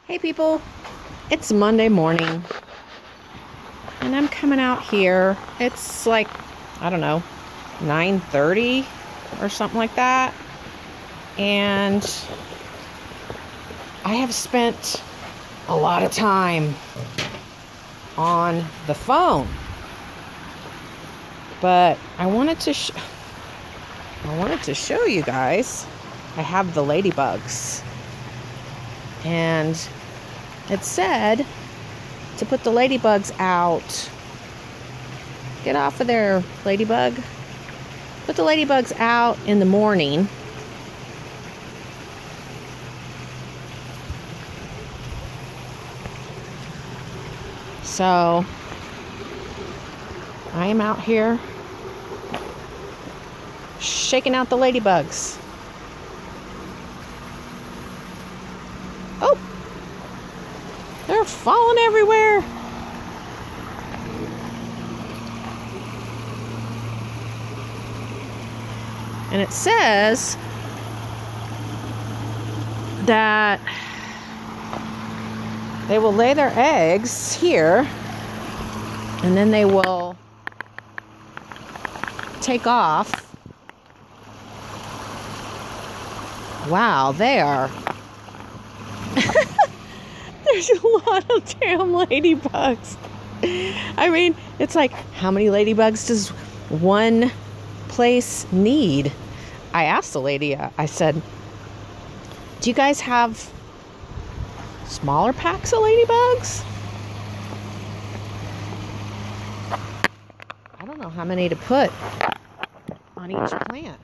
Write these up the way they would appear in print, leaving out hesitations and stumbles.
Hey people, it's Monday morning and I'm coming out here. It's like, I don't know, 9:30 or something like that. And I have spent a lot of time on the phone. But I wanted to show you guys. I have the ladybugs. And it said to put the ladybugs out. Get off of there, ladybug. Put the ladybugs out in the morning. So I am out here shaking out the ladybugs. Oh, they're falling everywhere. And it says that they will lay their eggs here and then they will take off. Wow, they are. There's a lot of damn ladybugs. I mean, it's like, how many ladybugs does one place need? I asked the lady, I said, do you guys have smaller packs of ladybugs? I don't know how many to put on each plant.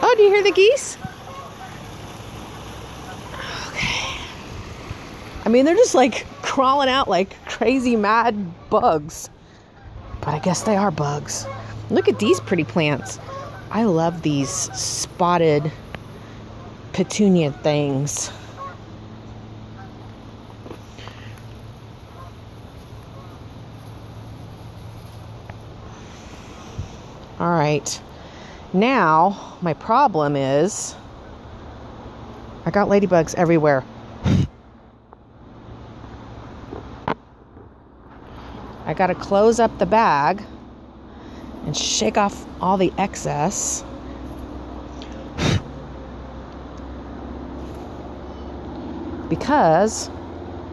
Oh, do you hear the geese? Okay. I mean, they're just like crawling out like crazy mad bugs. But I guess they are bugs. Look at these pretty plants. I love these spotted petunia things. All right. Now, my problem is I got ladybugs everywhere. I got to close up the bag and shake off all the excess. Because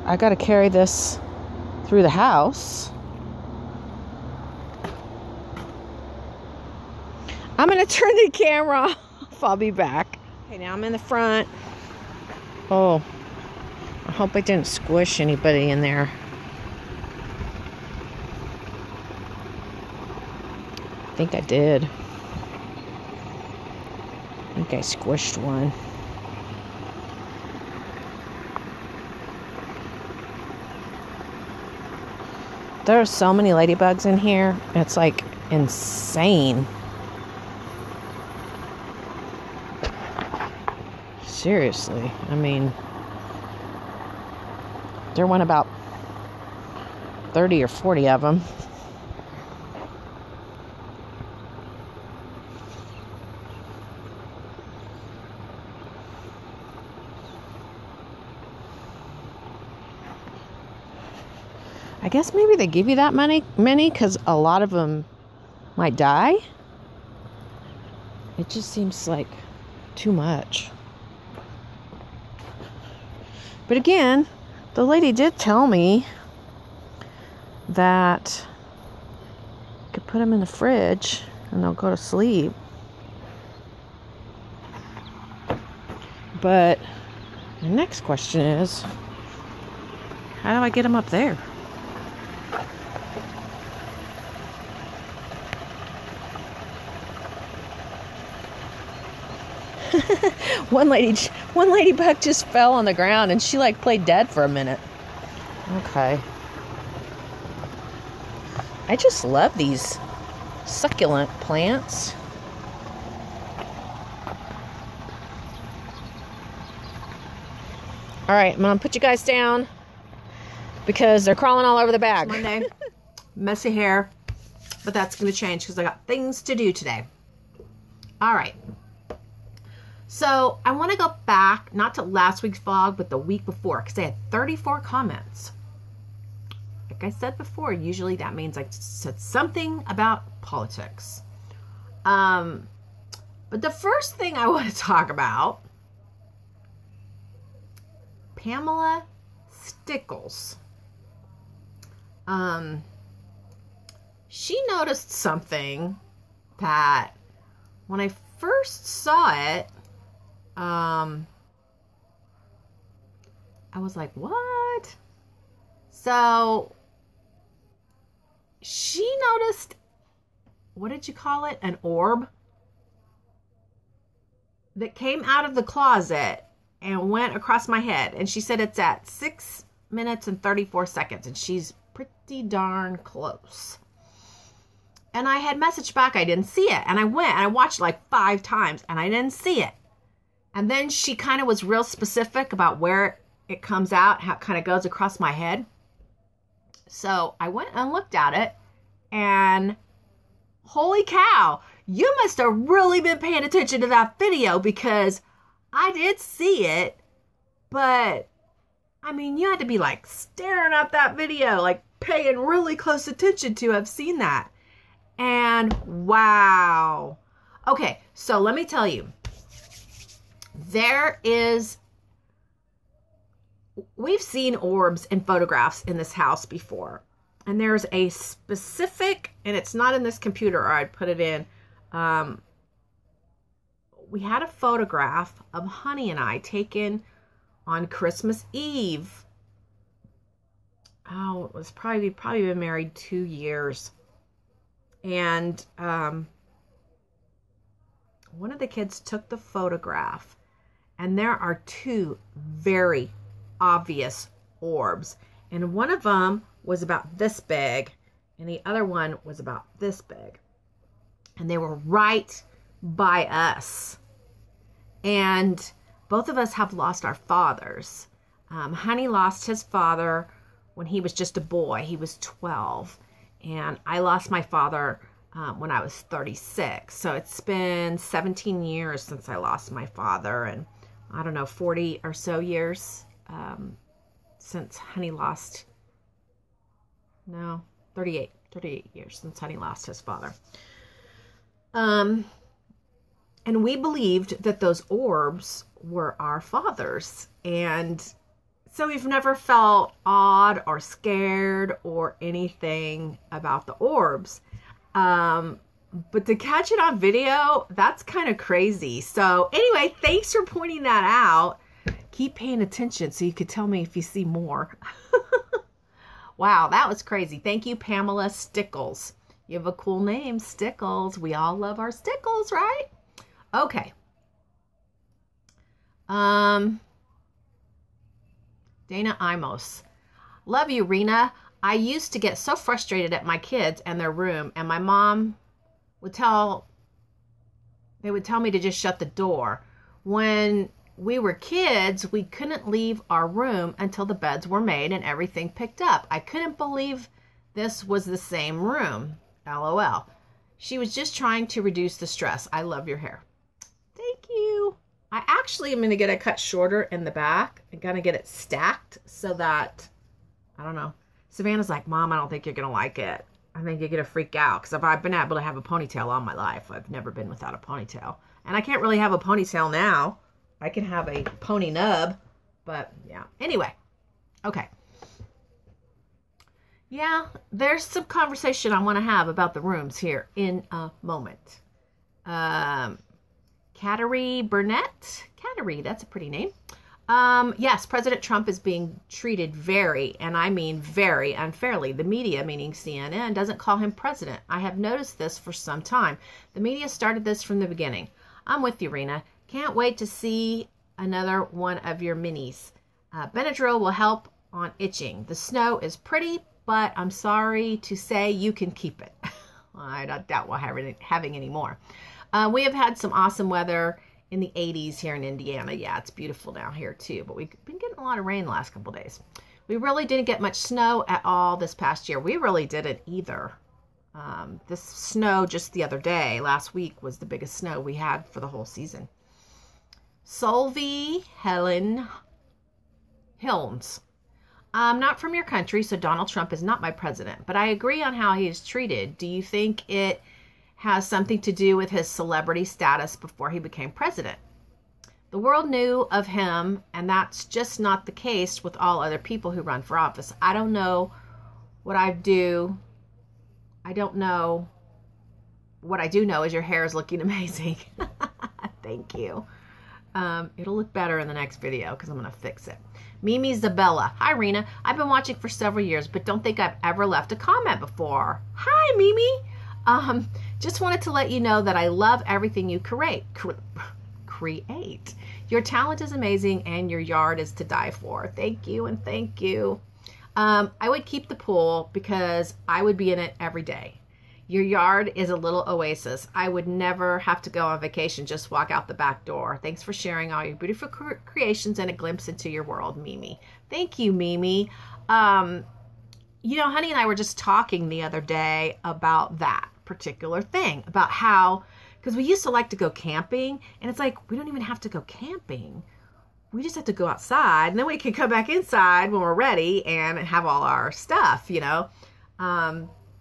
I got to carry this through the house. I'm going to turn the camera off. I'll be back. Okay, now I'm in the front. Oh, I hope I didn't squish anybody in there. I think I did. I think I squished one. There are so many ladybugs in here. It's like insane. Seriously, I mean, there went about 30 or 40 of them. I guess maybe they give you that many because a lot of them might die. It just seems like too much. But again, the lady did tell me that you could put them in the fridge and they'll go to sleep. But the next question is, how do I get them up there? One ladybug just fell on the ground and she like played dead for a minute. Okay. I just love these succulent plants. All right, I'm gonna put you guys down because they're crawling all over the bag. It's Monday, messy hair, but that's gonna change because I got things to do today. All right. So I want to go back, not to last week's vlog, but the week before, because I had 34 comments. Like I said before, usually that means I said something about politics. But the first thing I want to talk about, Pamela Stickles. She noticed something that when I first saw it, I was like, what? So she noticed, what did you call it? An orb that came out of the closet and went across my head. And she said it's at 6 minutes and 34 seconds. And she's pretty darn close. And I had messaged back, I didn't see it. And I went and I watched like 5 times and I didn't see it. And then she kind of was real specific about where it comes out, how it kind of goes across my head. So I went and looked at it and holy cow, you must have really been paying attention to that video, because I did see it, but I mean, you had to be like staring at that video, like paying really close attention to have seen that. And wow. Okay, so let me tell you, we've seen orbs in photographs in this house before. And there's a specific, and it's not in this computer, or I'd put it in. We had a photograph of Honey and I taken on Christmas Eve. Oh, it was probably been married 2 years. And one of the kids took the photograph, and there are 2 very obvious orbs. And one of them was about this big, and the other one was about this big. And they were right by us. And both of us have lost our fathers. Honey lost his father when he was just a boy. He was 12. And I lost my father when I was 36. So it's been 17 years since I lost my father. And I don't know, 40 or so years since Honey lost... No, 38 years since Honey lost his father. And we believed that those orbs were our fathers. And so we've never felt odd or scared or anything about the orbs. But to catch it on video, that's kind of crazy. So anyway, thanks for pointing that out. Keep paying attention so you could tell me if you see more. Wow, that was crazy. Thank you, Pamela Stickles. You have a cool name, Stickles. We all love our Stickles, right? Okay. Dana Imos. Love you, Rena. I used to get so frustrated at my kids and their room, and my mom would tell me to just shut the door. When we were kids, we couldn't leave our room until the beds were made and everything picked up. I couldn't believe this was the same room. LOL. She was just trying to reduce the stress. I love your hair. Thank you. I actually am going to get it cut shorter in the back. I'm going to get it stacked so that, I don't know. Savannah's like, Mom, I don't think you're going to like it. I think you're going to freak out, because I've been able to have a ponytail all my life. I've never been without a ponytail. And I can't really have a ponytail now. I can have a pony nub, but yeah. Anyway, okay. Yeah, there's some conversation I want to have about the rooms here in a moment. Cattery Burnett. Cattery, that's a pretty name. Yes, President Trump is being treated very, and I mean very unfairly. The media, meaning CNN, doesn't call him president. I have noticed this for some time. The media started this from the beginning. I'm with you, Rena. Can't wait to see another one of your minis. Benadryl will help on itching. The snow is pretty, but I'm sorry to say you can keep it. I don't doubt we'll have having any more. We have had some awesome weather in the 80s here in Indiana. Yeah, it's beautiful down here too, but we've been getting a lot of rain the last couple of days. We really didn't get much snow at all this past year. We really didn't either. This snow just the other day, last week, was the biggest snow we had for the whole season. Solvi Helen Hilms. I'm not from your country, so Donald Trump is not my president, but I agree on how he is treated. Do you think it has something to do with his celebrity status before he became president? The world knew of him, and that's just not the case with all other people who run for office. I don't know what I do. I don't know. What I do know is your hair is looking amazing. Thank you. It'll look better in the next video because I'm going to fix it. Mimi Zabella. Hi, Rena. I've been watching for several years, but don't think I've ever left a comment before. Hi, Mimi. Just wanted to let you know that I love everything you create. Your talent is amazing and your yard is to die for. Thank you and thank you. I would keep the pool because I would be in it every day. Your yard is a little oasis. I would never have to go on vacation, just walk out the back door. Thanks for sharing all your beautiful creations and a glimpse into your world, Mimi. Thank you, Mimi. You know, Honey and I were just talking the other day about that particular thing, about how, because we used to like to go camping, and it's like, we don't even have to go camping. We just have to go outside, and then we can come back inside when we're ready and have all our stuff, you know.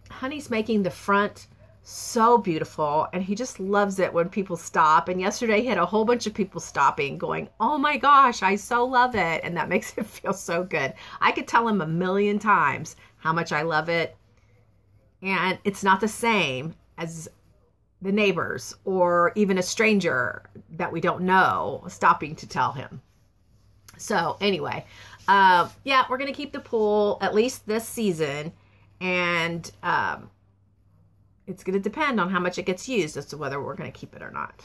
Honey's making the front so beautiful, and he just loves it when people stop. And yesterday he had a whole bunch of people stopping going, oh my gosh, I so love it. And that makes it feel so good. I could tell him 1,000,000 times how much I love it. And it's not the same as the neighbors or even a stranger that we don't know stopping to tell him. So anyway, yeah, we're going to keep the pool at least this season. And it's going to depend on how much it gets used as to whether we're going to keep it or not.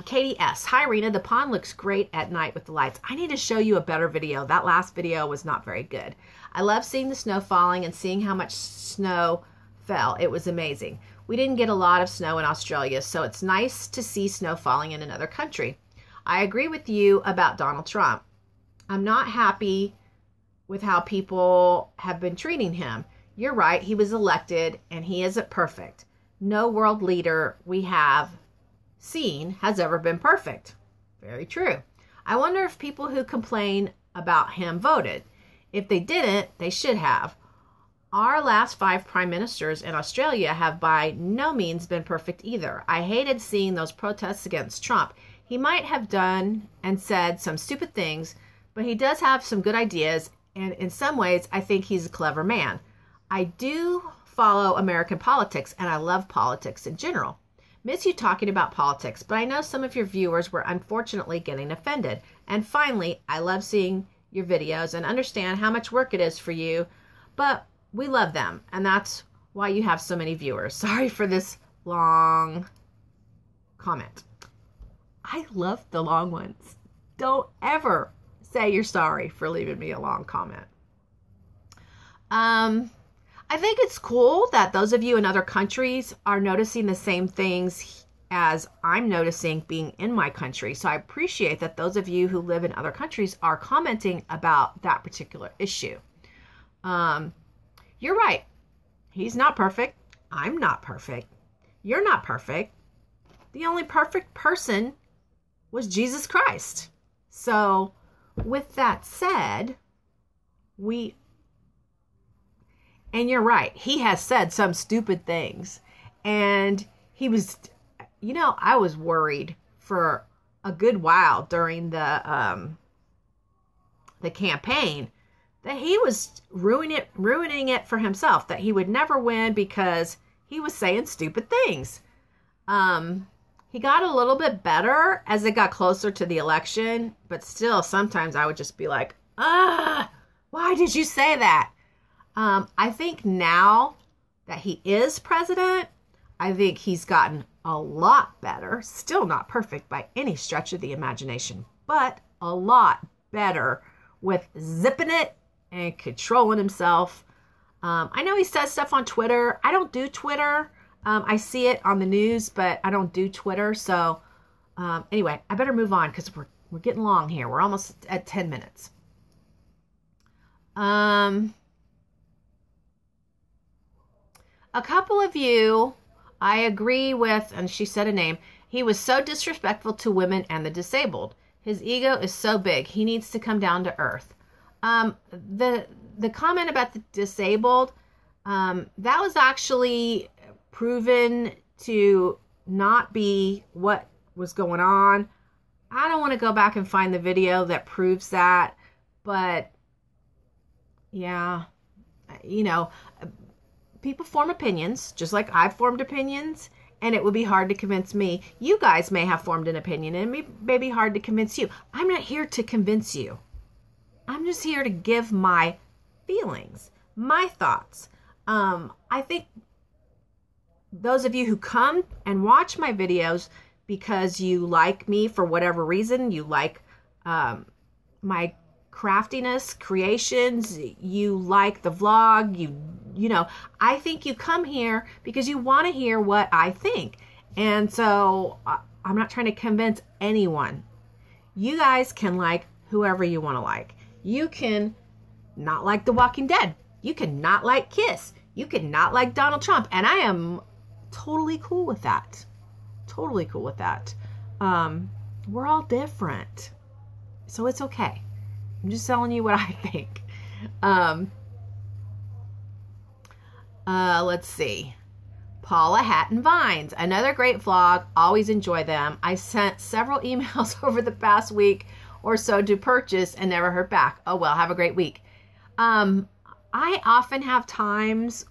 Katie S. Hi, Rena. The pond looks great at night with the lights. I need to show you a better video. That last video was not very good. I love seeing the snow falling and seeing how much snow fell. It was amazing. We didn't get a lot of snow in Australia, so it's nice to see snow falling in another country. I agree with you about Donald Trump. I'm not happy with how people have been treating him. You're right, he was elected and he isn't perfect. No world leader we have seen has ever been perfect. Very true. I wonder if people who complain about him voted. If they didn't, they should have. Our last 5 prime ministers in Australia have by no means been perfect either. I hated seeing those protests against Trump. He might have done and said some stupid things, but he does have some good ideas, and in some ways, I think he's a clever man. I do follow American politics, and I love politics in general. Miss you talking about politics, but I know some of your viewers were unfortunately getting offended. And finally, I love seeing your videos and understand how much work it is for you, but we love them, and that's why you have so many viewers. Sorry for this long comment. I love the long ones. Don't ever say you're sorry for leaving me a long comment. I think it's cool that those of you in other countries are noticing the same things as I'm noticing being in my country. So I appreciate that those of you who live in other countries are commenting about that particular issue. You're right. He's not perfect. I'm not perfect. You're not perfect. The only perfect person was Jesus Christ. So with that said, and you're right, he has said some stupid things. And he was, you know, I was worried for a good while during the campaign that he was ruining it for himself, that he would never win because he was saying stupid things. He got a little bit better as it got closer to the election, but still sometimes I would just be like, why did you say that? I think now that he is president, I think he's gotten a lot better. Still not perfect by any stretch of the imagination, but a lot better with zipping it and controlling himself. I know he says stuff on Twitter. I don't do Twitter. I see it on the news, but I don't do Twitter. So anyway, I better move on because we're getting long here. We're almost at 10 minutes. A couple of you, I agree with, and she said a name, He was so disrespectful to women and the disabled. His ego is so big. He needs to come down to earth. The comment about the disabled, that was actually proven to not be what was going on. I don't want to go back and find the video that proves that, but yeah, you know, people form opinions, just like I've formed opinions, and it would be hard to convince me. You guys may have formed an opinion, and it may be hard to convince you. I'm not here to convince you. I'm just here to give my feelings, my thoughts. I think those of you who come and watch my videos because you like me for whatever reason, you like my craftiness, creations, you like the vlog, you know, I think you come here because you want to hear what I think. And so I'm not trying to convince anyone. You guys can like whoever you want to like. You can not like The Walking Dead. You can not like Kiss. You can not like Donald Trump. And I am totally cool with that. Totally cool with that. We're all different. So it's okay. I'm just telling you what I think. Let's see. Paula Hatton Vines. Another great vlog. Always enjoy them. I sent several emails over the past week or so to purchase and never heard back. Oh well, have a great week. I often have times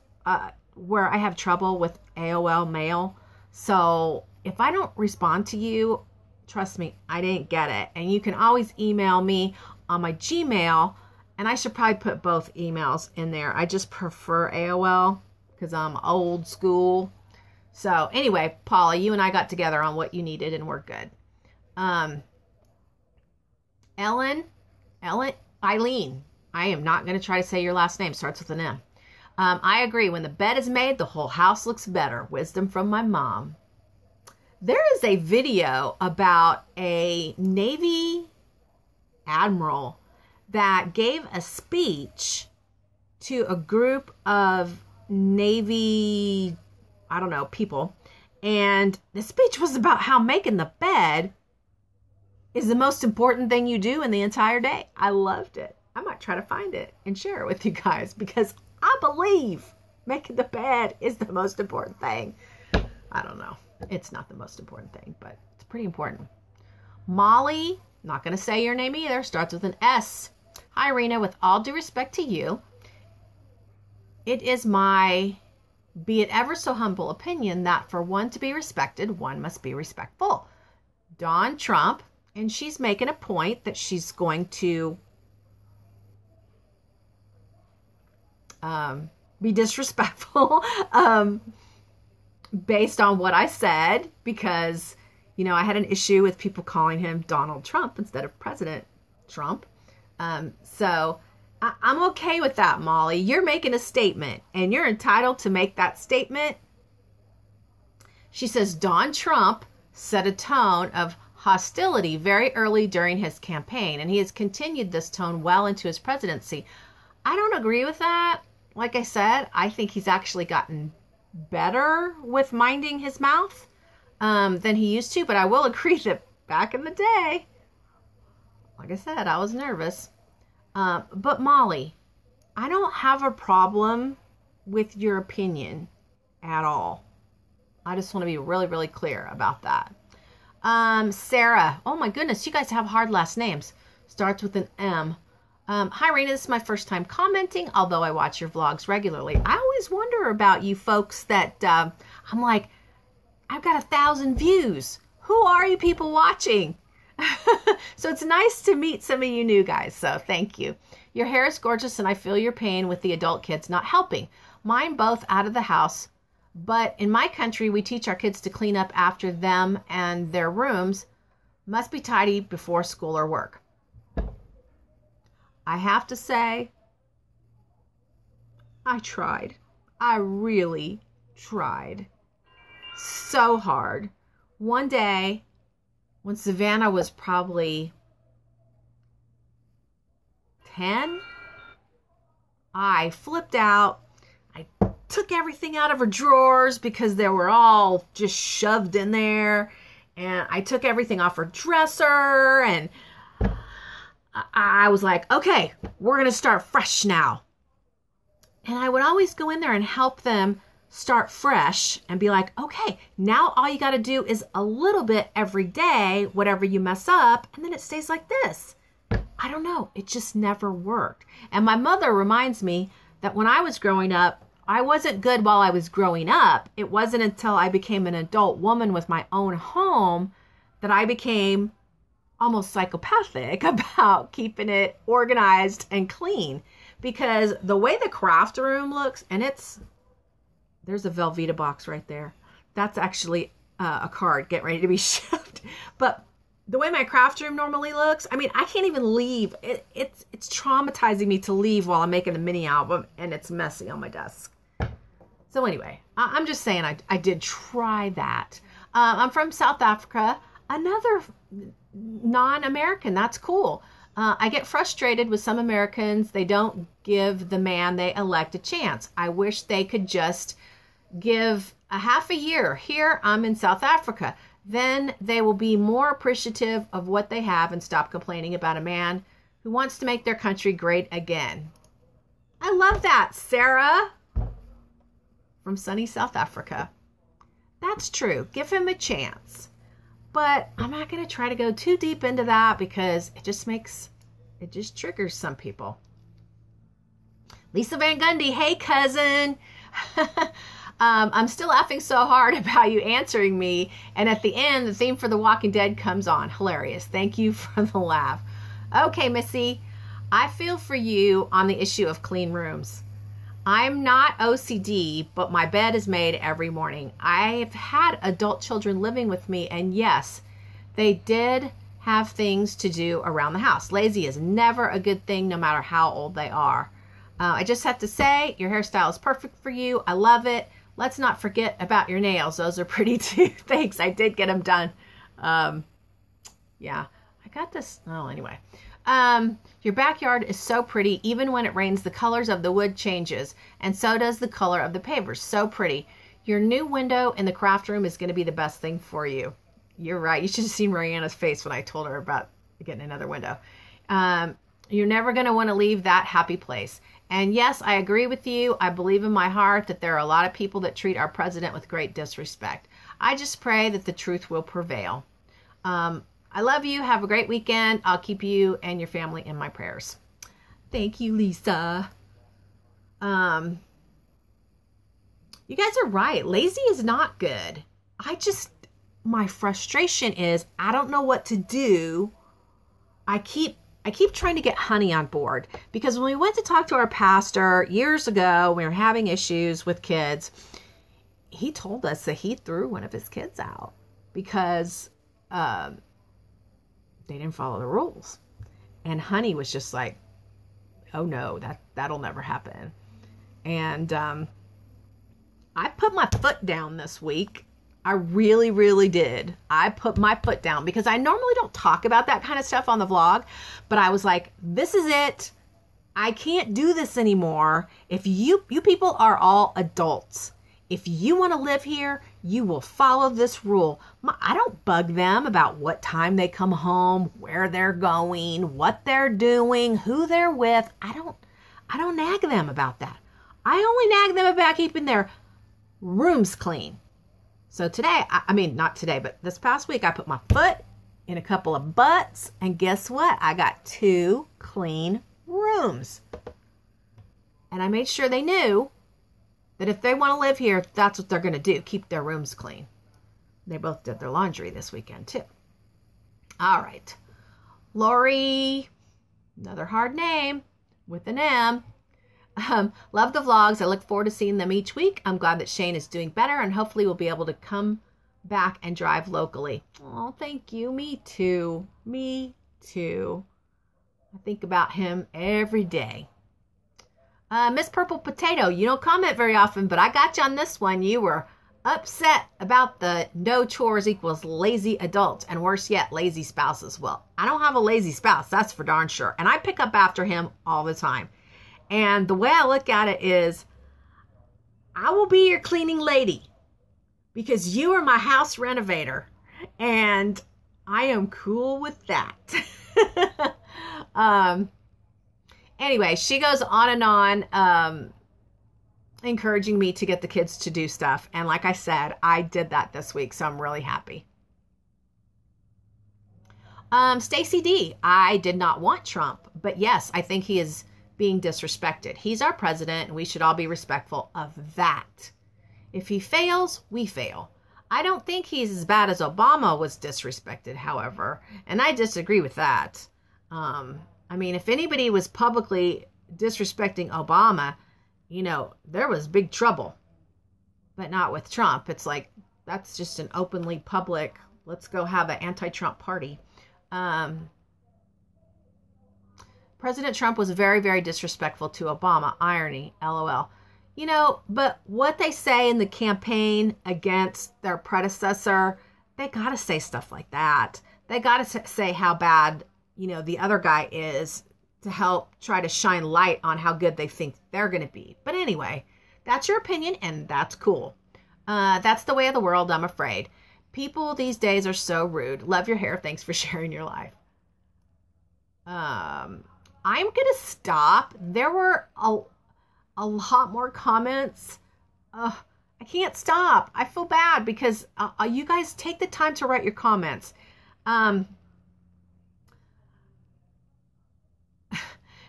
where I have trouble with AOL mail. So if I don't respond to you, trust me, I didn't get it. And you can always email me on my Gmail, and I should probably put both emails in there. I just prefer AOL because I'm old school. So anyway, Paula, you and I got together on what you needed, and we're good. Eileen, I am not going to try to say your last name. Starts with an M. I agree. When the bed is made, the whole house looks better. Wisdom from my mom. There is a video about a Navy admiral that gave a speech to a group of Navy, I don't know, people. And the speech was about how making the bed is the most important thing you do in the entire day. I loved it. I might try to find it and share it with you guys because I believe making the bed is the most important thing. I don't know. It's not the most important thing, but it's pretty important. Molly, not going to say your name either, starts with an S. Hi, Rena. With all due respect to you, it is my, be it ever so humble opinion that for one to be respected, one must be respectful. Dawn Trump, and she's making a point that she's going to be disrespectful based on what I said, because, you know, I had an issue with people calling him Donald Trump instead of President Trump. So I'm okay with that, Molly. You're making a statement, and you're entitled to make that statement. She says, Don Trump set a tone of hostility very early during his campaign, and he has continued this tone well into his presidency. I don't agree with that. Like I said, I think he's actually gotten better with minding his mouth than he used to, but I will agree that back in the day, like I said, I was nervous. But Molly, I don't have a problem with your opinion at all. I just want to be really, really clear about that. Sarah, oh my goodness, you guys have hard last names. Starts with an M. Hi, Raina. This is my first time commenting, although I watch your vlogs regularly. I always wonder about you folks that I'm like, I've got 1,000 views. Who are you people watching? So it's nice to meet some of you new guys. So thank you. Your hair is gorgeous, and I feel your pain with the adult kids not helping. Mine both out of the house. But in my country, we teach our kids to clean up after them, and their rooms must be tidy before school or work. I have to say, I tried. I really tried so hard. One day, when Savannah was probably 10, I flipped out. I took everything out of her drawers because they were all just shoved in there. And I took everything off her dresser, and I was like, okay, we're going to start fresh now. And I would always go in there and help them start fresh and be like, okay, now all you got to do is a little bit every day, whatever you mess up, and then it stays like this. I don't know. It just never worked. And my mother reminds me that when I was growing up, I wasn't good while I was growing up. It wasn't until I became an adult woman with my own home that I became almost psychopathic about keeping it organized and clean. Because the way the craft room looks, and there's a Velveeta box right there. That's actually a card getting ready to be shipped. But the way my craft room normally looks, I mean, I can't even leave. It's traumatizing me to leave while I'm making the mini album, and it's messy on my desk. So anyway, I'm just saying I did try that. I'm from South Africa, another non-American. That's cool. I get frustrated with some Americans. They don't give the man they elect a chance. I wish they could just give a half a year. Here, I'm in South Africa. Then they will be more appreciative of what they have and stop complaining about a man who wants to make their country great again. I love that, Sarah from sunny South Africa. That's true. Give him a chance. But I'm not going to try to go too deep into that because it just triggers some people. Lisa Van Gundy, hey cousin. I'm still laughing so hard about you answering me. And at the end, the theme for The Walking Dead comes on. Hilarious. Thank you for the laugh. Okay, Missy, I feel for you on the issue of clean rooms. I'm not OCD, but my bed is made every morning. I've had adult children living with me, and yes, they did have things to do around the house. Lazy is never a good thing, no matter how old they are. I just have to say, your hairstyle is perfect for you. I love it. Let's not forget about your nails. Those are pretty too. Thanks. I did get them done. Yeah, I got this. Oh, anyway. Your backyard is so pretty. Even when it rains, the colors of the wood changes, and so does the color of the pavers. So pretty. Your new window in the craft room is going to be the best thing for you. You're right. You should have seen Mariana's face when I told her about getting another window. You're never going to want to leave that happy place. And yes, I agree with you. I believe in my heart that there are a lot of people that treat our president with great disrespect. I just pray that the truth will prevail. I love you. Have a great weekend. I'll keep you and your family in my prayers. Thank you, Lisa. You guys are right. Lazy is not good. My frustration is I don't know what to do. I keep trying to get Honey on board, because when we went to talk to our pastor years ago, we were having issues with kids. He told us that he threw one of his kids out because they didn't follow the rules. And Honey was just like, oh no, that'll never happen. And I put my foot down this week. I really, really did. I put my foot down because I normally don't talk about that kind of stuff on the vlog, but I was like, this is it. I can't do this anymore. If you people are all adults. If you want to live here, you will follow this rule. I don't bug them about what time they come home, where they're going, what they're doing, who they're with. I don't nag them about that. I only nag them about keeping their rooms clean. So today, not today, but this past week, I put my foot in a couple of butts, and guess what? I got 2 clean rooms. And I made sure they knew that if they want to live here, that's what they're going to do, keep their rooms clean. They both did their laundry this weekend, too. All right. Lori, another hard name with an M. Love the vlogs. I look forward to seeing them each week. I'm glad that Shane is doing better, and hopefully we'll be able to come back and drive locally. Oh, thank you. Me too. Me too. I think about him every day. Miss Purple Potato, you don't comment very often, but I got you on this one. You were upset about the no chores equals lazy adults, and worse yet, lazy spouses. Well, I don't have a lazy spouse, that's for darn sure. And I pick up after him all the time. And the way I look at it is, I will be your cleaning lady because you are my house renovator. And I am cool with that. Anyway, she goes on and on, encouraging me to get the kids to do stuff. And like I said, I did that this week, so I'm really happy. Stacy D, I did not want Trump, but yes, I think he is being disrespected. He's our president, and we should all be respectful of that. If he fails, we fail. I don't think he's as bad as Obama was disrespected, however, and I disagree with that. I mean, if anybody was publicly disrespecting Obama, you know, there was big trouble, but not with Trump. It's like, that's just an openly public, let's go have an anti-Trump party. President Trump was very, very disrespectful to Obama. Irony, LOL. You know, but what they say in the campaign against their predecessor, they got to say stuff like that. They got to say how bad, you know, the other guy is to help try to shine light on how good they think they're going to be. But anyway, that's your opinion, and that's cool. That's the way of the world, I'm afraid. People these days are so rude. Love your hair. Thanks for sharing your life. I'm going to stop. There were a lot more comments. I can't stop. I feel bad because you guys take the time to write your comments.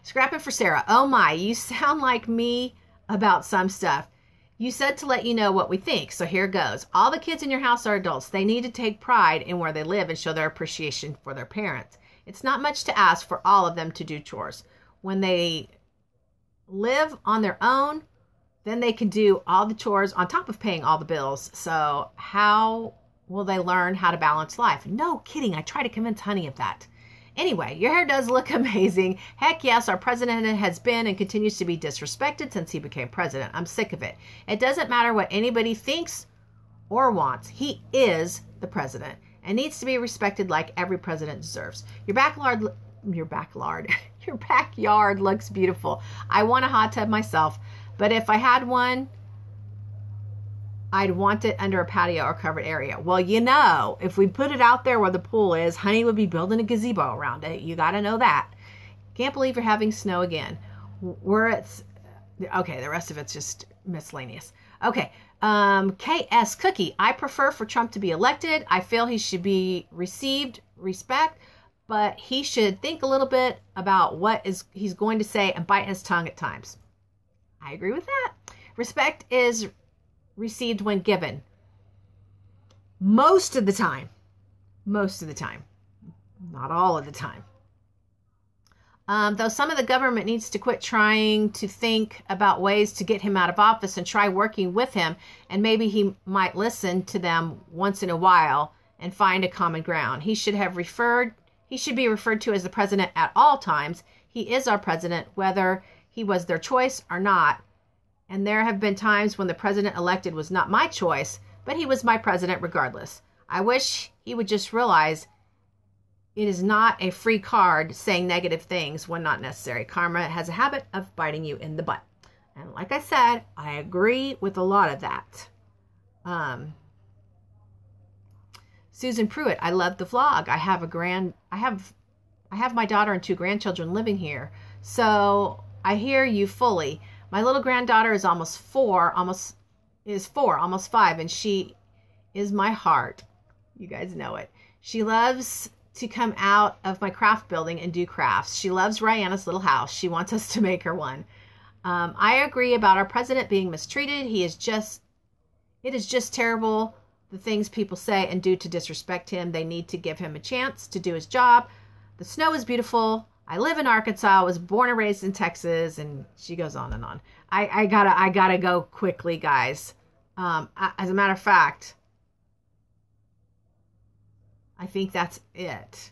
Scrapping for Sarah. Oh my, you sound like me about some stuff. You said to let you know what we think, so here goes. All the kids in your house are adults. They need to take pride in where they live and show their appreciation for their parents. It's not much to ask for all of them to do chores. When they live on their own, then they can do all the chores on top of paying all the bills. So how will they learn how to balance life? No kidding. I try to convince Honey of that. Anyway, your hair does look amazing. Heck yes, our president has been and continues to be disrespected since he became president. I'm sick of it. It doesn't matter what anybody thinks or wants. He is the president and needs to be respected like every president deserves. Your backyard looks beautiful. I want a hot tub myself, but if I had one, I'd want it under a patio or covered area. Well, you know, if we put it out there where the pool is, Honey would be building a gazebo around it. You got to know that. Can't believe you're having snow again. Okay, the rest of it's just miscellaneous. Okay, KS Cookie. I prefer for Trump to be elected. I feel he should be received respect, but he should think a little bit about what he's going to say and bite his tongue at times. I agree with that. Respect is received when given. Most of the time. Most of the time. Not all of the time. Though some of the government needs to quit trying to think about ways to get him out of office and try working with him, and maybe he might listen to them once in a while and find a common ground. He should be referred to as the president at all times. He is our president, whether he was their choice or not. And there have been times when the president elected was not my choice, but he was my president regardless. I wish he would just realize it is not a free card saying negative things when not necessary. Karma has a habit of biting you in the butt. And like I said, I agree with a lot of that. Susan Pruitt, I love the vlog. I have my daughter and 2 grandchildren living here. So I hear you fully. My little granddaughter is almost 4, almost 5, and she is my heart. You guys know it. She loves to come out of my craft building and do crafts. She loves Rihanna's little house. She wants us to make her one. I agree about our president being mistreated. It is just terrible, the things people say and do to disrespect him. They need to give him a chance to do his job. The snow is beautiful. I live in Arkansas, was born and raised in Texas, and she goes on and on. I gotta go quickly, guys. As a matter of fact, I think that's it.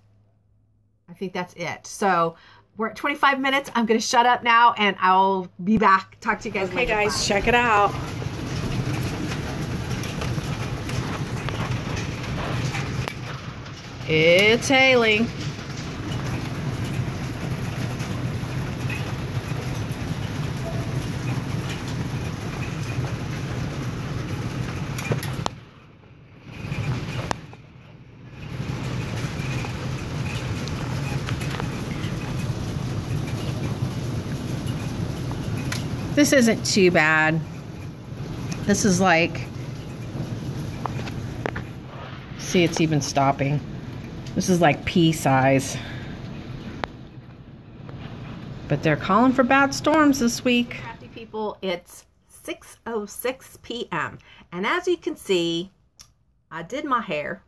So we're at 25 minutes. I'm going to shut up now, and I'll be back. Talk to you guys later. Okay, guys, check it out. It's hailing. This isn't too bad. This is like, see, it's even stopping. This is like pea size. But they're calling for bad storms this week. Crafty people, it's 6:06 p.m. And as you can see, I did my hair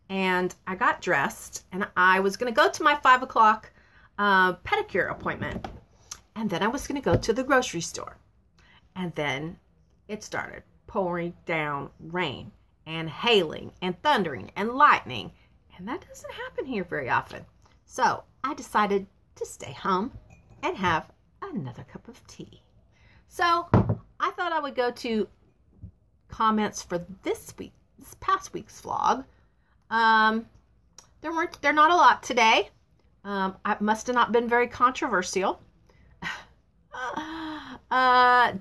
and I got dressed and I was going to go to my 5 o'clock pedicure appointment. And then I was going to go to the grocery store. And then it started pouring down rain and hailing and thundering and lightning. And that doesn't happen here very often. So I decided to stay home and have another cup of tea. So I thought I would go to comments for this past week's vlog. They're not a lot today. I must have not been very controversial.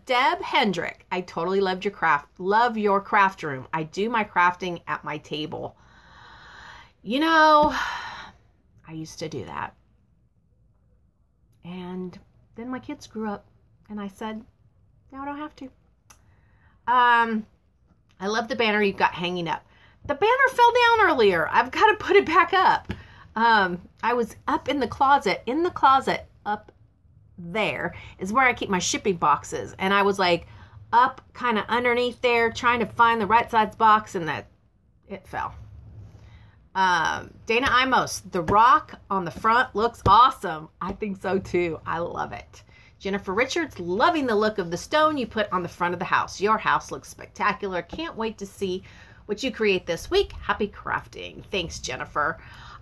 Deb Hendrick, I totally loved your craft room. I do my crafting at my table. You know, I used to do that. And then my kids grew up and I said, no, I don't have to. I love the banner you've got hanging up. The banner fell down earlier. I've got to put it back up. I was up in the closet. In the closet up there is where I keep my shipping boxes. And I was like up kind of underneath there trying to find the right size box and it fell. Dana Imos, the rock on the front looks awesome. I think so too. I love it. Jennifer Richards, loving the look of the stone you put on the front of the house. Your house looks spectacular. Can't wait to see what you create this week. Happy crafting. Thanks, Jennifer.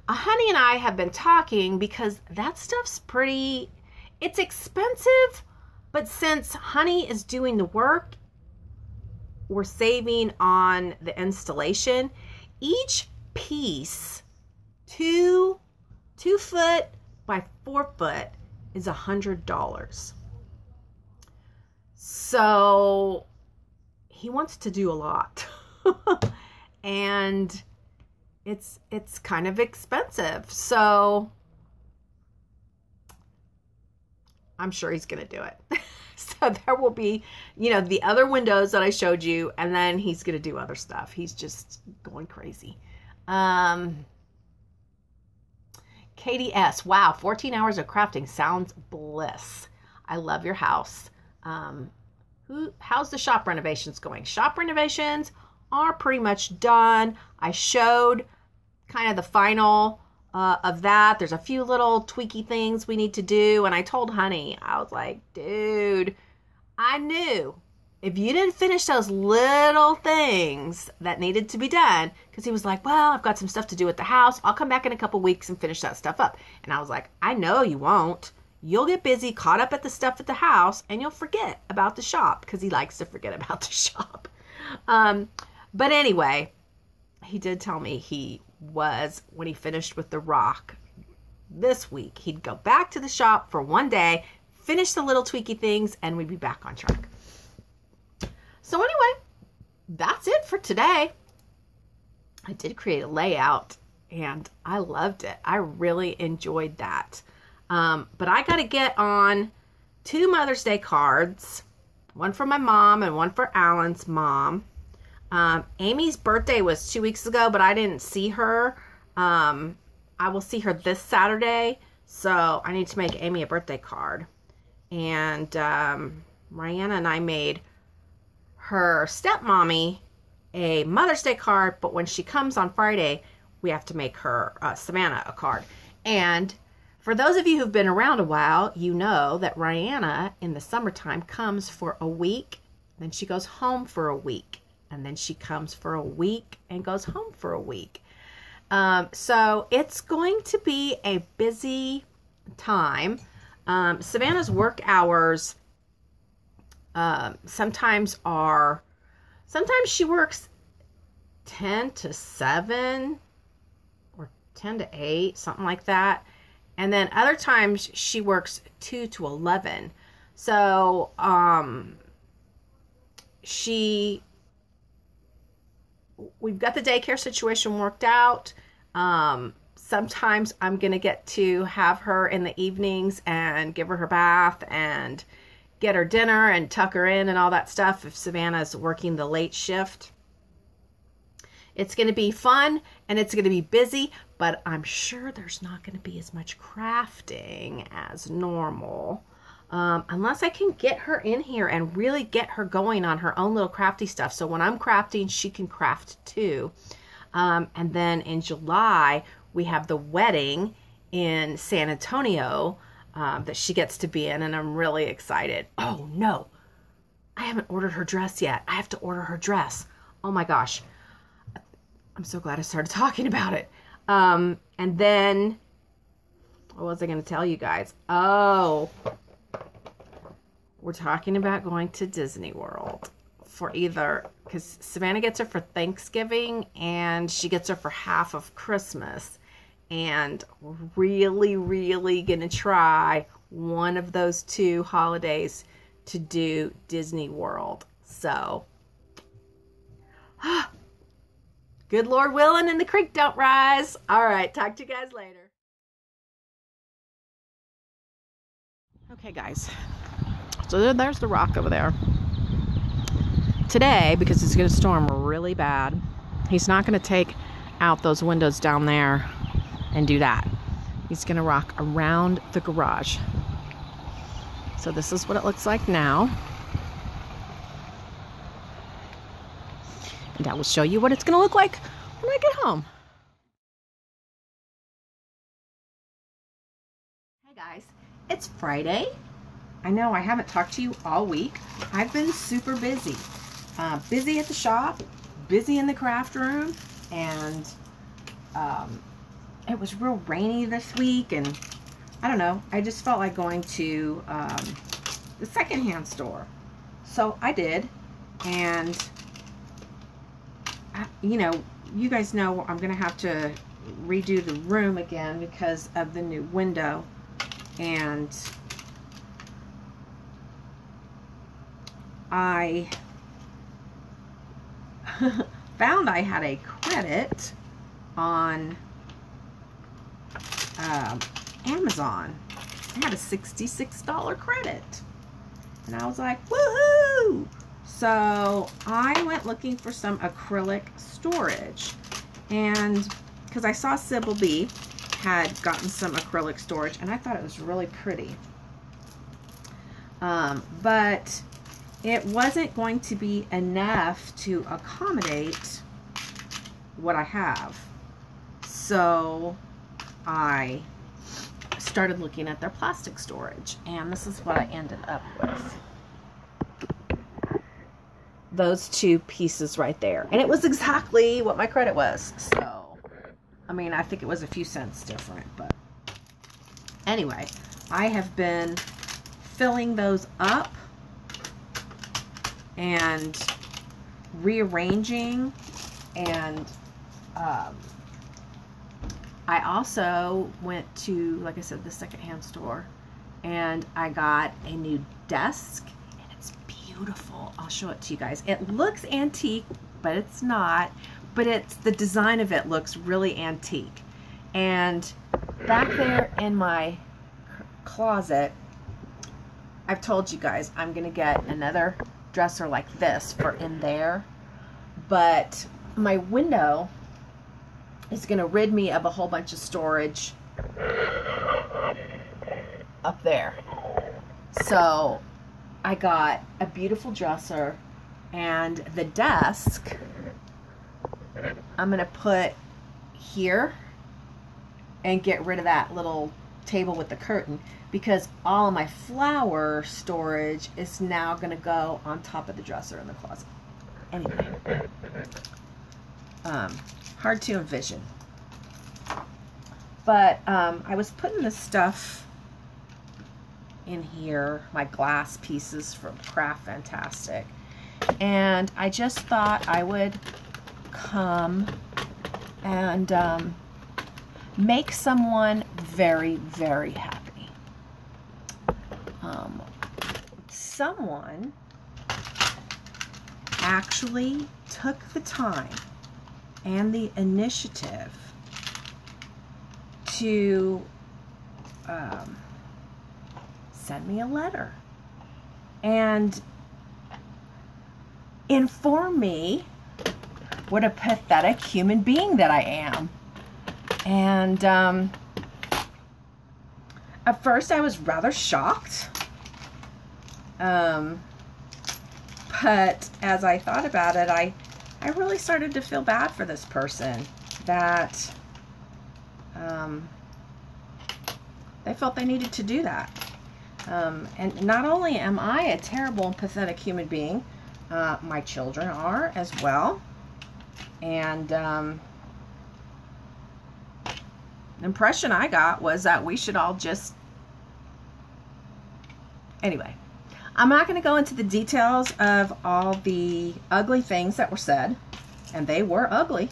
Honey and I have been talking because that stuff's pretty, it's expensive, but since Honey is doing the work, we're saving on the installation. Each piece, 2 foot by 4 foot, is $100. So he wants to do a lot. And it's kind of expensive. So I'm sure he's going to do it. So there will be, you know, the other windows that I showed you, and then he's going to do other stuff. He's just going crazy. Katie S. Wow, 14 hours of crafting sounds bliss. I love your house. How's the shop renovations going? Shop renovations are pretty much done. I showed kind of the final of that. There's a few little tweaky things we need to do. And I told Honey, I was like, dude, I knew if you didn't finish those little things that needed to be done, because he was like, well, I've got some stuff to do at the house. I'll come back in a couple weeks and finish that stuff up. And I was like, I know you won't. You'll get busy, caught up at the stuff at the house, and you'll forget about the shop, because he likes to forget about the shop. But anyway, he did tell me he was, when he finished with the rock this week, he'd go back to the shop for one day, finish the little tweaky things, and we'd be back on track. So anyway, that's it for today. I did create a layout and I loved it. I really enjoyed that. But I got to get on 2 Mother's Day cards, one for my mom and one for Alan's mom. Amy's birthday was 2 weeks ago, but I didn't see her. I will see her this Saturday, so I need to make Amy a birthday card. And Rihanna and I made her stepmommy a Mother's Day card, but when she comes on Friday, we have to make her Savannah a card. And for those of you who've been around a while, you know that Rihanna in the summertime comes for a week, then she goes home for a week, and then she comes for a week and goes home for a week. So it's going to be a busy time. Savannah's work hours sometimes she works 10 to 7 or 10 to 8, something like that. And then other times she works 2 to 11. So, we've got the daycare situation worked out. Sometimes I'm going to get to have her in the evenings and give her bath and get her dinner and tuck her in and all that stuff if Savannah's working the late shift. It's going to be fun and it's going to be busy, but I'm sure there's not going to be as much crafting as normal. Unless I can get her in here and really get her going on her own little crafty stuff. So when I'm crafting, she can craft too. And then in July, we have the wedding in San Antonio that she gets to be in, and I'm really excited. Oh no, I haven't ordered her dress yet. I have to order her dress. Oh my gosh. I'm so glad I started talking about it. And then, what was I going to tell you guys? Oh, we're talking about going to Disney World for either, because Savannah gets her for Thanksgiving and she gets her for half of Christmas. And we're really, really going to try one of those two holidays to do Disney World. So, good Lord willing and the creek don't rise. All right, talk to you guys later. Okay, guys. So there's the rock over there. Today, because it's going to storm really bad, he's not going to take out those windows down there and do that. He's going to rock around the garage. So this is what it looks like now. And I will show you what it's going to look like when I get home. Hey guys, it's Friday. I know I haven't talked to you all week. I've been super busy. Busy at the shop, busy in the craft room, and it was real rainy this week, and I don't know, I just felt like going to the secondhand store. So I did, and you know, you guys know I'm gonna have to redo the room again because of the new window, and I found I had a credit on Amazon. I had a $66 credit, and I was like, woohoo! So I went looking for some acrylic storage, and because I saw Sybil B had gotten some acrylic storage, and I thought it was really pretty, but it wasn't going to be enough to accommodate what I have. So I started looking at their plastic storage, and this is what I ended up with. Those two pieces right there. And it was exactly what my credit was. So, I mean, I think it was a few cents different, but anyway, I have been filling those up and rearranging, and I also went to, like I said, the secondhand store, and I got a new desk, and it's beautiful. I'll show it to you guys. It looks antique, but it's not, but it's, the design of it looks really antique. And back there in my closet, I've told you guys I'm gonna get another dresser like this for in there, but my window is going to rid me of a whole bunch of storage up there. So I got a beautiful dresser, and the desk I'm going to put here and get rid of that little table with the curtain, because all of my flower storage is now going to go on top of the dresser in the closet. Anyway, hard to envision. But I was putting this stuff in here, my glass pieces from Craft Fantastic, and I just thought I would come and make someone very, very happy. Someone actually took the time and the initiative to send me a letter. and inform me what a pathetic human being that I am. And at first I was rather shocked. But as I thought about it, I really started to feel bad for this person, that they felt they needed to do that. And not only am I a terrible and pathetic human being, my children are as well. And the impression I got was that we should all just... Anyway, I'm not going to go into the details of all the ugly things that were said, and they were ugly.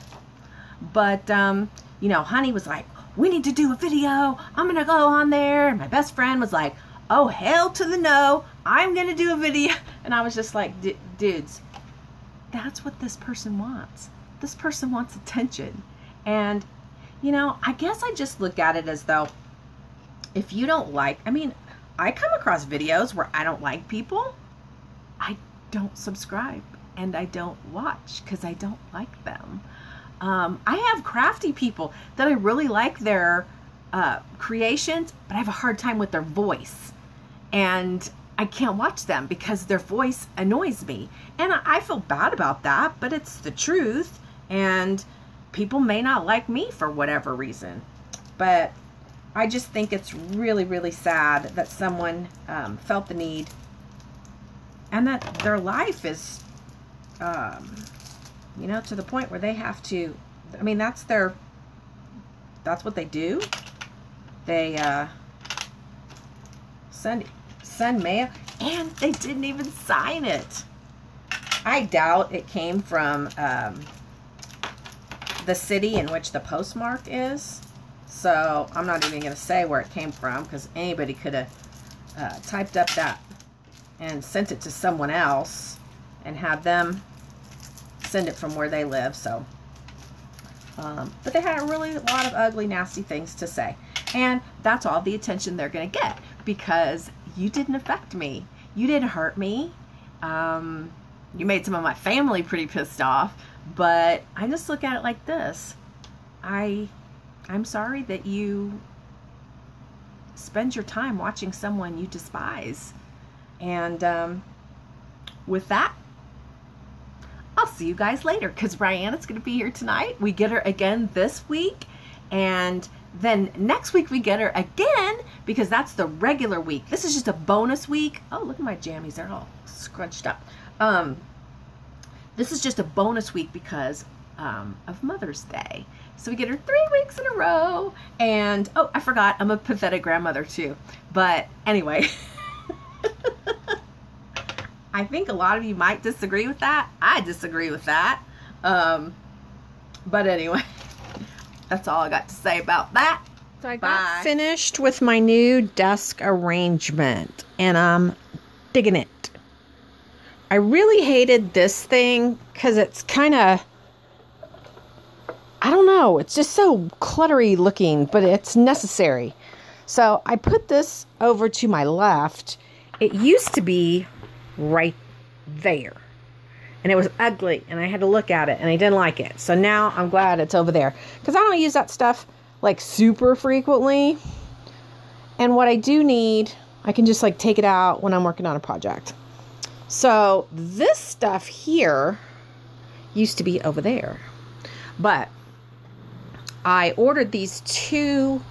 But, you know, honey was like, we need to do a video. I'm going to go on there. And my best friend was like, oh, hell to the no. I'm going to do a video. And I was just like, dudes, that's what this person wants. This person wants attention. And, you know, I guess I just look at it as though if you don't like, I mean, I come across videos where I don't like people. I don't subscribe and I don't watch because I don't like them. I have crafty people that I really like their creations, but I have a hard time with their voice. And I can't watch them because their voice annoys me. And I feel bad about that, but it's the truth. And people may not like me for whatever reason. But I just think it's really, really sad that someone felt the need, and that their life is, you know, to the point where they have to, I mean, that's what they do. They send mail, and they didn't even sign it. I doubt it came from the city in which the postmark is. So I'm not even going to say where it came from, because anybody could have typed up that and sent it to someone else and had them send it from where they live. So, but they had a lot of ugly, nasty things to say. And that's all the attention they're going to get, because you didn't affect me. You didn't hurt me. You made some of my family pretty pissed off, but I just look at it like this. I'm sorry that you spend your time watching someone you despise. And with that, I'll see you guys later, because Brianna's going to be here tonight. We get her again this week. And then next week we get her again, because that's the regular week. This is just a bonus week. Oh, look at my jammies. They're all scrunched up. This is just a bonus week because of Mother's Day. So we get her 3 weeks in a row. And, oh, I forgot, I'm a pathetic grandmother too. But anyway, I think a lot of you might disagree with that. I disagree with that. But anyway, that's all I got to say about that. So I got finished with my new desk arrangement, and I'm digging it. I really hated this thing because it's kind of, I don't know, it's just so cluttery looking, but it's necessary. So I put this over to my left. It used to be right there, and it was ugly, and I had to look at it, and I didn't like it. So now I'm glad it's over there, because I don't use that stuff like super frequently. And what I do need, I can just like take it out when I'm working on a project. So this stuff here used to be over there, but I ordered these 2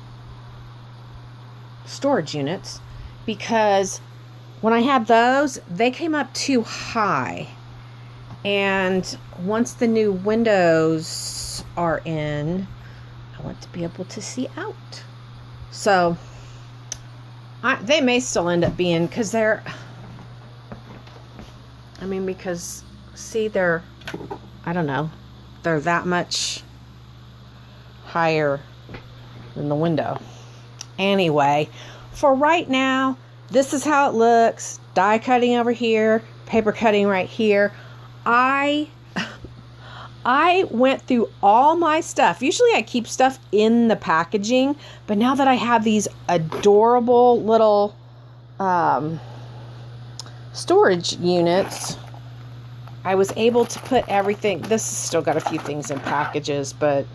storage units because when I had those, they came up too high. And once the new windows are in, I want to be able to see out. So they may still end up being, because they're, I mean, because, see, they're, I don't know, they're that much higher than the window. Anyway, for right now, this is how it looks. Die cutting over here, paper cutting right here. I went through all my stuff. Usually I keep stuff in the packaging, but now that I have these adorable little storage units, I was able to put everything. This has still got a few things in packages, but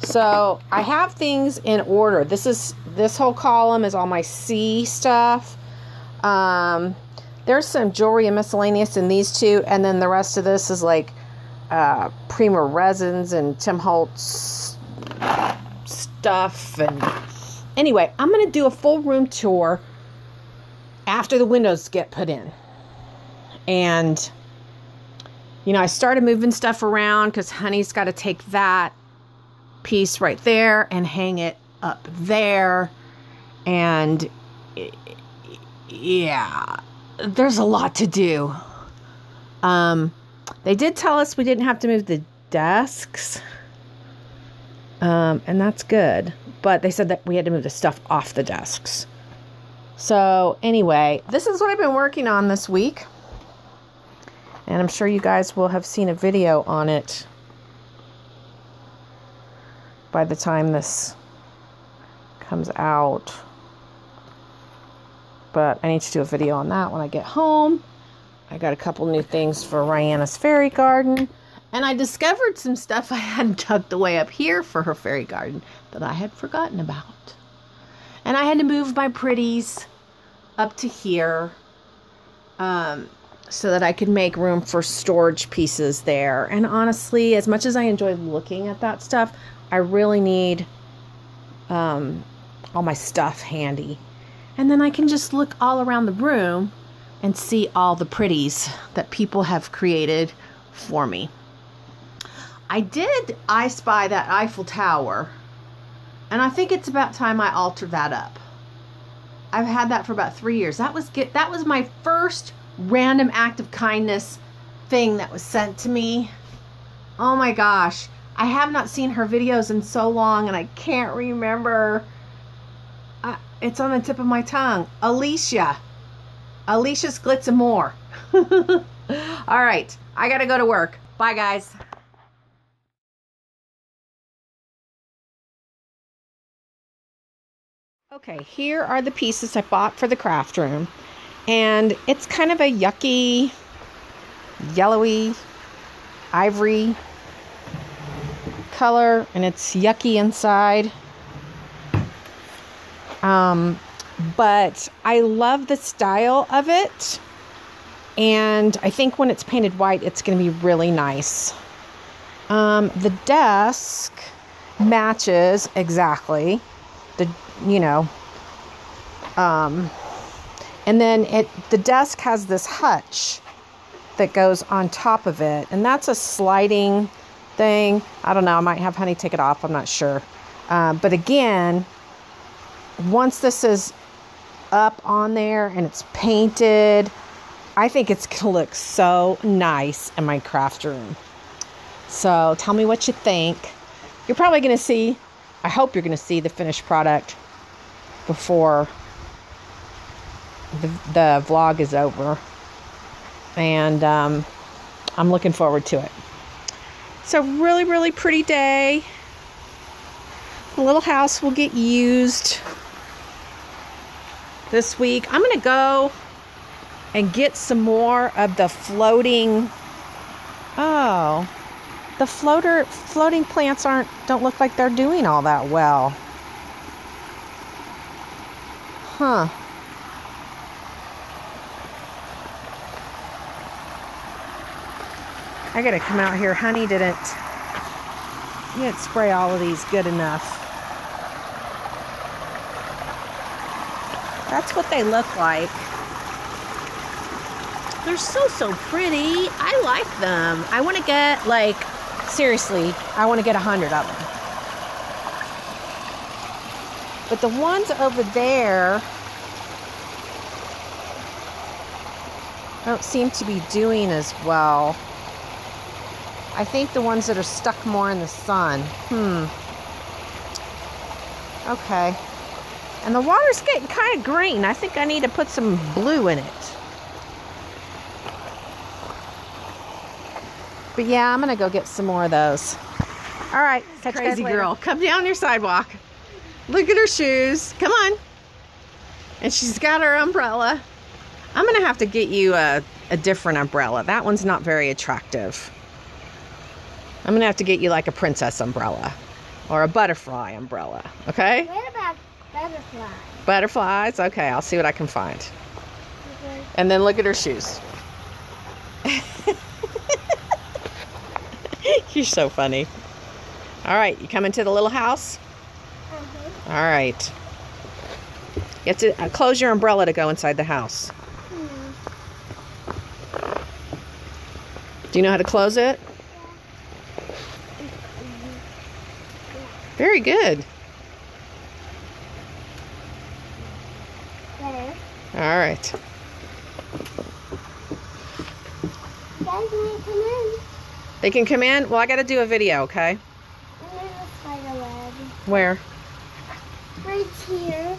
so I have things in order. This whole column is all my C stuff. There's some jewelry and miscellaneous in these two, and then the rest of this is like Prima resins and Tim Holtz stuff. And anyway, I'm going to do a full room tour after the windows get put in. And, you know, I started moving stuff around because Honey's got to take that piece right there and hang it up there. And yeah, there's a lot to do. They did tell us we didn't have to move the desks. And that's good. But they said that we had to move the stuff off the desks. So anyway, this is what I've been working on this week. And I'm sure you guys will have seen a video on it by the time this comes out. But I need to do a video on that when I get home. I got a couple new things for Rihanna's fairy garden. And I discovered some stuff I had tucked away up here for her fairy garden that I had forgotten about. And I had to move my pretties up to here so that I could make room for storage pieces there. And honestly, as much as I enjoy looking at that stuff, I really need all my stuff handy. And then I can just look all around the room and see all the pretties that people have created for me. I did spy that Eiffel Tower, and I think it's about time I alter that up. I've had that for about 3 years. That was my first random act of kindness thing that was sent to me. Oh my gosh. I have not seen her videos in so long, and I can't remember. It's on the tip of my tongue. Alicia's Glitz and More. All right. I got to go to work. Bye, guys. Okay, here are the pieces I bought for the craft room. And it's kind of a yucky, yellowy, ivory color. And it's yucky inside. But I love the style of it. And I think when it's painted white, it's going to be really nice. The desk matches exactly. And then the desk has this hutch that goes on top of it, and that's a sliding thing. I don't know, I might have Honey take it off, I'm not sure. But again, once this is up on there and it's painted, I think it's gonna look so nice in my craft room. So tell me what you think. You're probably gonna see, I hope you're gonna see the finished product before the vlog is over, and I'm looking forward to it. So really, really pretty day. The little house will get used this week. I'm gonna go and get some more of the floating. Oh, the floating plants don't look like they're doing all that well. Huh. I gotta come out here. Honey didn't spray all of these good enough. That's what they look like. They're so pretty. I like them. I want to get, like, seriously, I want to get 100 of them. But the ones over there don't seem to be doing as well. I think the ones that are stuck more in the sun. Okay. And the water's getting kind of green. I think I need to put some blue in it. But yeah, I'm going to go get some more of those. All right. Crazy girl. Come down your sidewalk. Look at her shoes. Come on. And she's got her umbrella. I'm going to have to get you a different umbrella. That one's not very attractive. I'm going to have to get you like a princess umbrella or a butterfly umbrella. Okay? What about butterflies? Butterflies? Okay, I'll see what I can find. Okay. And then look at her shoes. You're so funny. All right, you coming to the little house? Uh-huh. All right. You have to close your umbrella to go inside the house. Do you know how to close it? Very good. There. All right. Guys, may I come in? They can come in? Well, I got to do a video, okay? And there's a spider web. Where? Right here.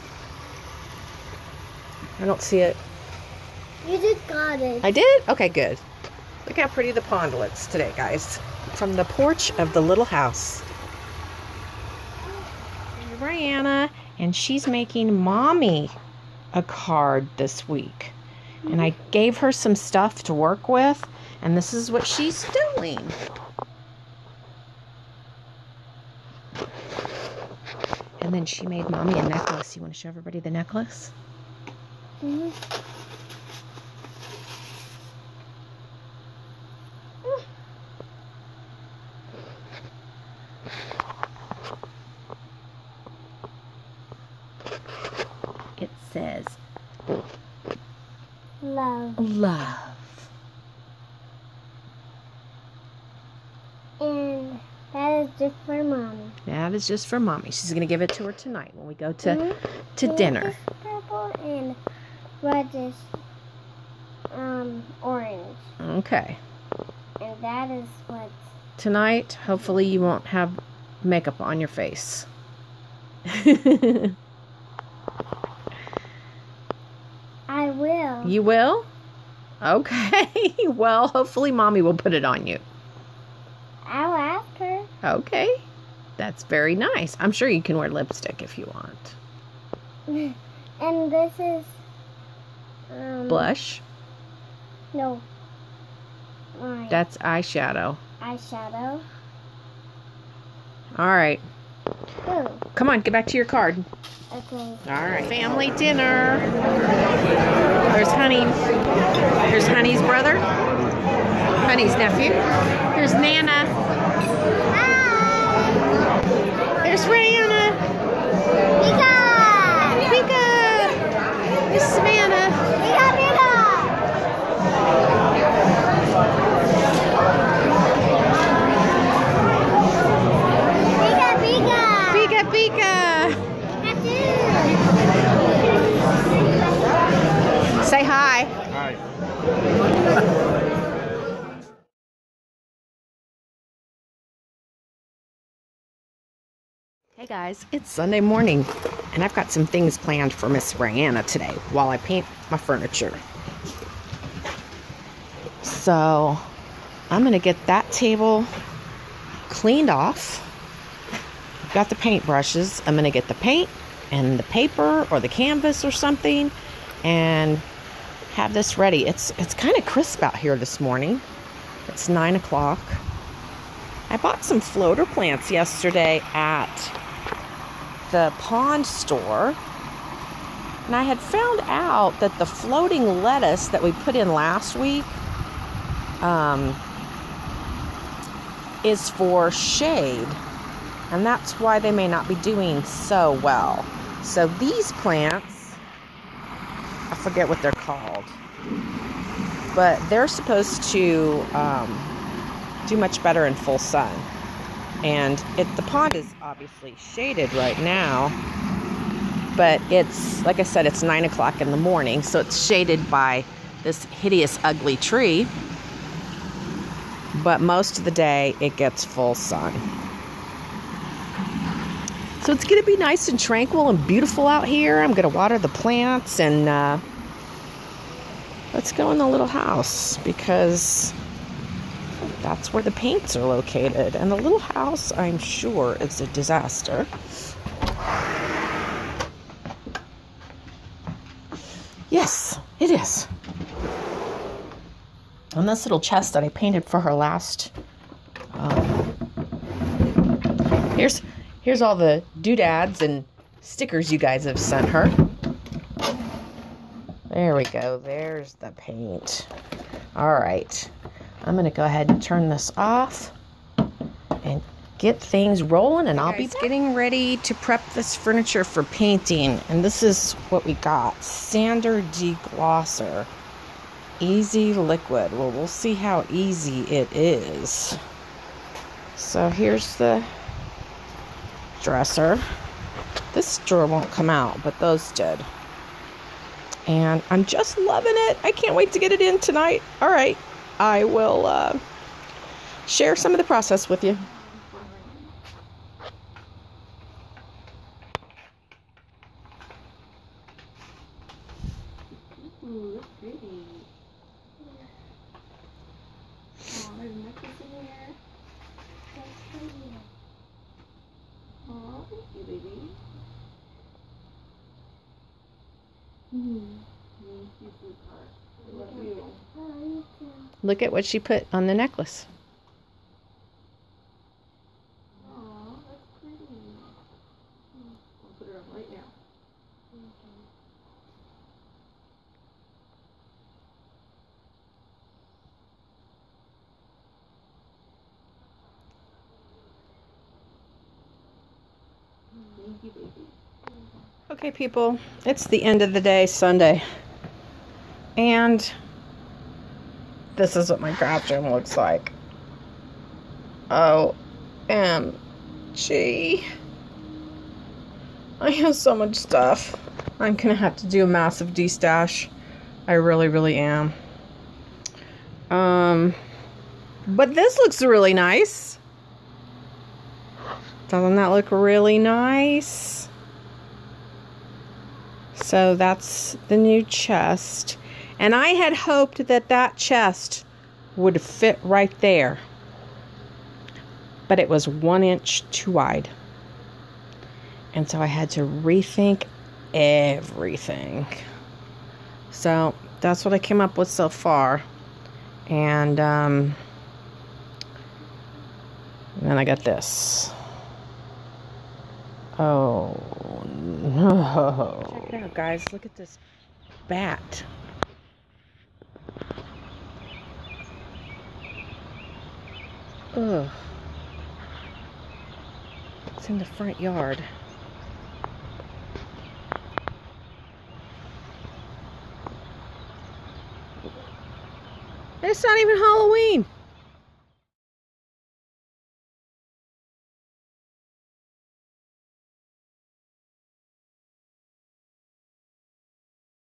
I don't see it. You just got it. I did? Okay, good. Look how pretty the pond looks today, guys. From the porch of the little house. There's Brianna, and she's making Mommy a card this week. And I gave her some stuff to work with, and this is what she's doing. And then she made Mommy a necklace. You want to show everybody the necklace? Mm-hmm. It says Love. love. And that is just for Mommy. That is just for Mommy. She's going to give it to her tonight when we go to Pink dinner. is purple and red is orange. Okay. And that is what... Tonight, hopefully you won't have makeup on your face. I will. You will? Okay. Well, hopefully Mommy will put it on you. I'll ask her. Okay. That's very nice. I'm sure you can wear lipstick if you want. And this is... Blush? No. Mine. That's eyeshadow. Eyeshadow. All right. Ooh. Come on, get back to your card. Okay. All right. Family dinner. There's Honey. There's Honey's brother. Honey's nephew. There's Nana. There's Rihanna. Pika! Pika. There's Savannah. Pika, Pika! Pika, Pika! Pika, Pika. Say hi. Hi. Hey guys, it's Sunday morning, and I've got some things planned for Miss Brianna today while I paint my furniture. So, I'm going to get that table cleaned off. I've got the paint brushes. I'm going to get the paint and the paper or the canvas or something and have this ready. It's kind of crisp out here this morning. It's 9 o'clock. I bought some floater plants yesterday at the pond store, and I had found out that the floating lettuce that we put in last week is for shade, and that's why they may not be doing so well. So these plants, I forget what they're called, but they're supposed to do much better in full sun. And the pond is obviously shaded right now, but it's, like I said, it's 9 o'clock in the morning, so it's shaded by this hideous, ugly tree. But most of the day, it gets full sun. So it's going to be nice and tranquil and beautiful out here. I'm going to water the plants, and let's go in the little house, because that's where the paints are located. And the little house, I'm sure, is a disaster. Yes, it is. And this little chest that I painted for her last. Here's all the doodads and stickers you guys have sent her. There we go. There's the paint. All right. I'm going to go ahead and turn this off and get things rolling, and I'll be getting ready to prep this furniture for painting. And this is what we got. Sander Deglosser. Easy liquid. Well, we'll see how easy it is. So here's the dresser. This drawer won't come out, but those did. And I'm just loving it. I can't wait to get it in tonight. All right. I will share some of the process with you. Ooh, that's pretty. Oh, there's a necklace in there. That's pretty. Oh, thank you, baby. Thank you, sweetheart. I love you. Oh, you too. Look at what she put on the necklace. Oh, that's pretty. I'll put it on right now. Thank you, baby. Okay, people, it's the end of the day, Sunday. And this is what my Craftroom looks like. OMG. I have so much stuff. I'm going to have to do a massive destash. I really, really am. But this looks really nice. Doesn't that look really nice? So that's the new chest. And I had hoped that that chest would fit right there. But it was 1 inch too wide. And so I had to rethink everything. So that's what I came up with so far. And then I got this. Oh no. Check it out, guys. Look at this bat. Ugh. It's in the front yard. It's not even Halloween.